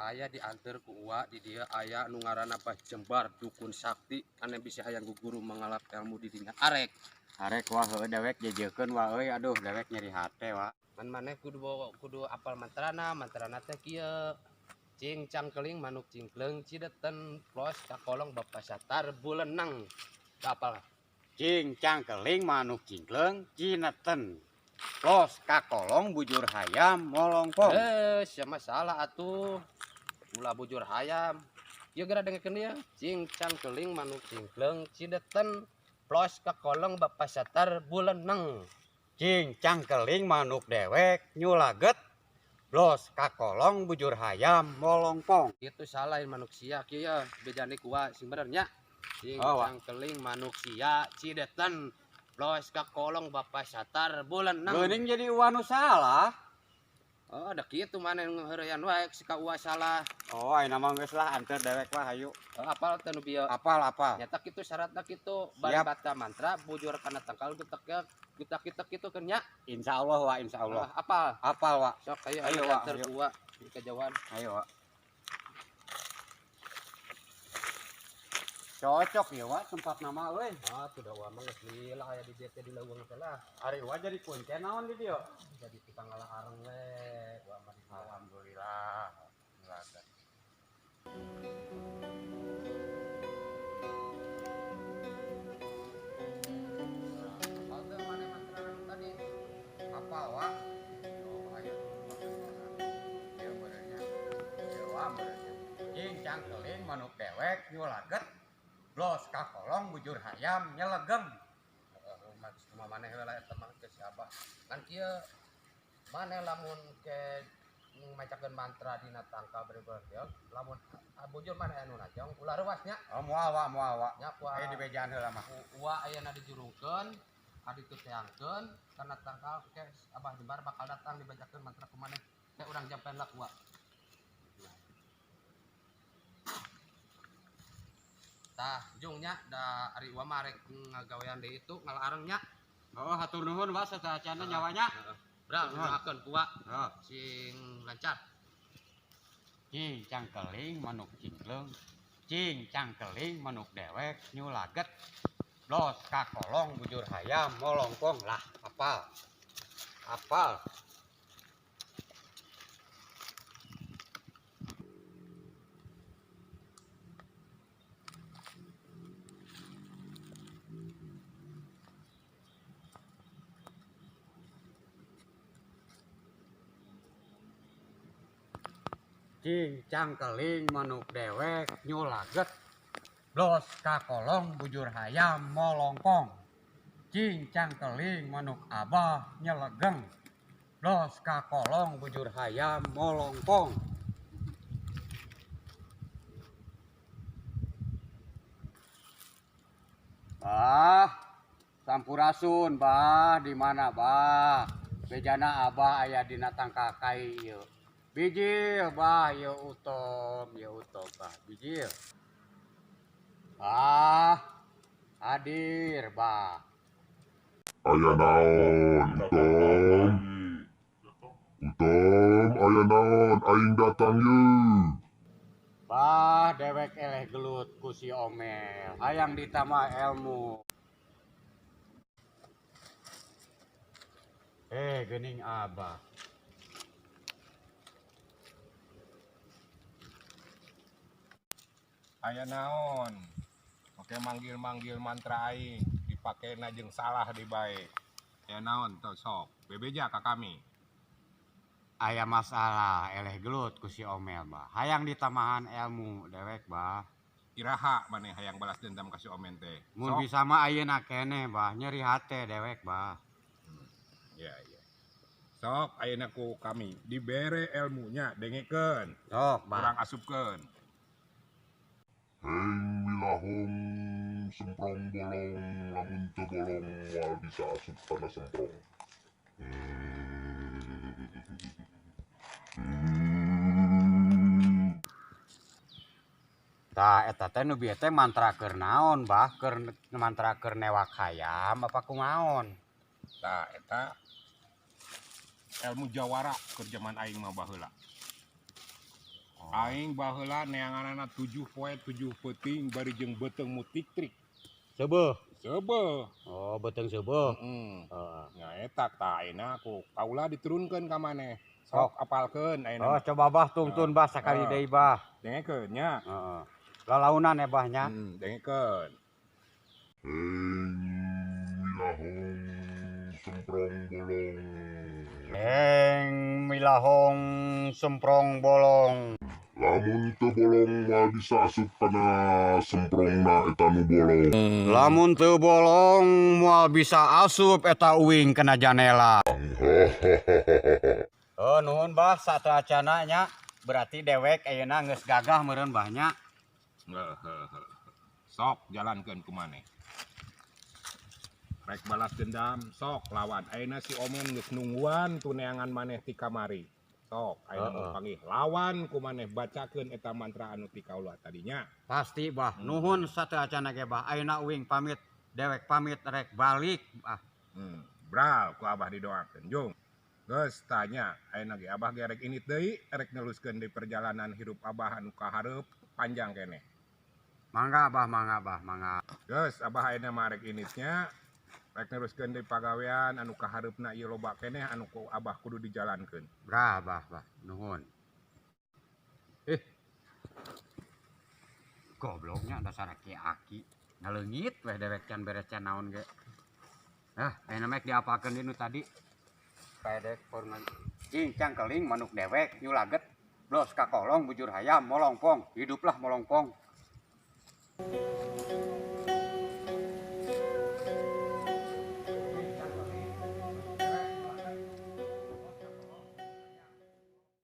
aya diantar ku uwa di dia aya nu ngaranna Bah Jembar dukun sakti anu bisa hayang guguru mangalap ilmu di dinya arek Wah heuh dewek jejekeun wah euy aduh dewek nyeri hate wah. man maneh kudu apal mantrana teh kieu cing cangkeling manuk cingkleng cideten plos kakolong bapa satar buleneng apal Cing cangkeling manuk cingkleng cineten. Los kakolong bujur hayam molongpong. sia masalah atuh ulah bujur hayam ieu geura dengekeun ieu cing cangkeling manuk cingkleng cideten plos kakolong bapa satar buleneng Cing cangkeling manuk dewek nyulaget. Los kakolong bujur hayam molongpong. itu salah manusia kieu bejane kuat sing bener nya cing Oh, cangkeling manusia cideten plos kakolong bapa satar buleneng Geuning jadi uanu salah. oh ada kitu maneh ngeureyan wae sika uas salah Oh ayeuna mah geus lah anteur dewek wah hayu. apal teh nu bieu Apal. nyata kitu syaratna kitu bari baca mantra bujur kana tangkal kita kitu keun nya Insyaallah wah insyaallah. apal Apal wah. sok ayo Ayo, Wak, antar ayo. uwa di kejauhan Ayo wah. Cocok ya wah tempat nama euy. sudah uwa mah geus lila aya di dieu teh di leuweung teh lah Ari wah jadi kuncen naon di dieu? jadi tukang ngalah areng we uwa mah di dieu. Alhamdulillah. Apal teh maneh mantra anu tadi Apa wah? Oh ayo. Ya benernya. Ya wah benernya. Cing cangkeling manuk dewek nyulaget. Los kakolong bujur hayam nyelegem. rumah maneh heula eta mah ke si Abah kan kieu maneh lamun ke macakeun mantra dina tangka bener-bener kieu lamun bujur maneh anu najong ulah reuas nya Oh moal wah. nya ku Aya di bejaan heula mah. uwa ayeuna dijurungkeun adi teu teangkeun kana tangkal ke Abah Jembar bakal datang dibacakeun mantra ku maneh teh urang jampen lah uwa tah jungnya da ari uwa mah rek ngagawean deui itu ngalareng nya Oh hatur nuhun wah satacana nyawanya. Bra doakeun ku uwa Oh. sing lancar Cing cangkeling manuk cingkleng. Cing cangkeling manuk dewek nyulaget. Los kakolong bujur hayam molongpong lah apal. Cing cangkeling manuk dewek nyulaget. Los kakolong bujur hayam molongpong. Cing cangkeling manuk abah nyelegeng. Los kakolong bujur hayam molongpong. Bah, sampurasun bah di mana bah? Bejana abah aya dina tangkakai ieu. Bijil bah ieu utom bah bijil. Hadir bah. Aya naon, Utom? Aya naon, aing datang ye. Bah dewek eleh gelut ku si Omel. Hayang ditambah ilmu. Geuning abah. Aya naon oke manggil-manggil mantra aing dipakena jeung salah di bae aya naon teu sok bebeja ka kami Aya masalah eleh gelut ku si Omel bah. Hayang ditamahan ilmu dewek bah. iraha maneh hayang balas dendam ka si Omen teh Mun bisa mah ayeuna keneh bah nyeri hate dewek bah. ya sok ayeuna ku kami dibere ilmunya dengekeun Sok bah. kurang asupkeun Heng wilahong semprong bolong, lamun teu bolong moal bisa asup kana semprong. Tah eta teh nu bieu teh mantra keur naon bah? Keur mantra keur newak hayam apa kumaon? tah eta ilmu jawara keur zaman aing mah baheula Aing baheula neanganana 7 poe 7 peuting bari jeung beteng mutik-trik. Seubeuh. Seubeuh. Oh, beteng seubeuh. Heeh. Heeh. Nya eta tah ayeuna ku kaula diturunkeun ka maneh. Sok apalkeun ayeuna. Oh, coba bah tuntun bah sakali deui bah. Dengekeun nya. Heeh. Lalaunan ya bahnya. Dengekeun. Milahong semprong bolong. Eng milahong semprong bolong. Lamun teu bolong mah bisa asup kana semprongna eta nu bolong. Lamun teu bolong moal bisa asup eta uing kena janela. Oh, nuhun bah sateacana nya. Berarti dewek ayeuna geus gagah meureun bahnya. Sok jalankeun ku maneh. Rek balas dendam sok lawan. Ayeuna si Omen geus nungguan tu neangan maneh ti kamari. Sok ayeuna mau panggih lawan ku maneh bacakeun eta mantra anu ti kaula tadinya. Pasti bah. Nuhun sateacana ge bah. Ayeuna uing pamit, dewek pamit rek balik ah. Bral ku Abah didoakeun jung. Geus tanya ayeuna ge Abah ge rek init deui rek neluskeun di perjalanan hirup Abah anu kahareup panjang keneh. Mangga bah, mangga bah, mangga. Geus Abah ayeuna mah rek initnya rek neruskeun di pagawean anu kahareupna ieu loba keneh anu ku Abah kudu dijalankeun. Brah bah, nuhun. Gobloknya dasar aki-aki. Ngaleungit weh dewek can beres can naon ge. Ayeuna mek diapakeun di nu tadi. Pedek porngan. Cing cangkeling manuk dewek nyulaget. Blos ka kolong bujur hayam molongpong. Hiduplah molongpong.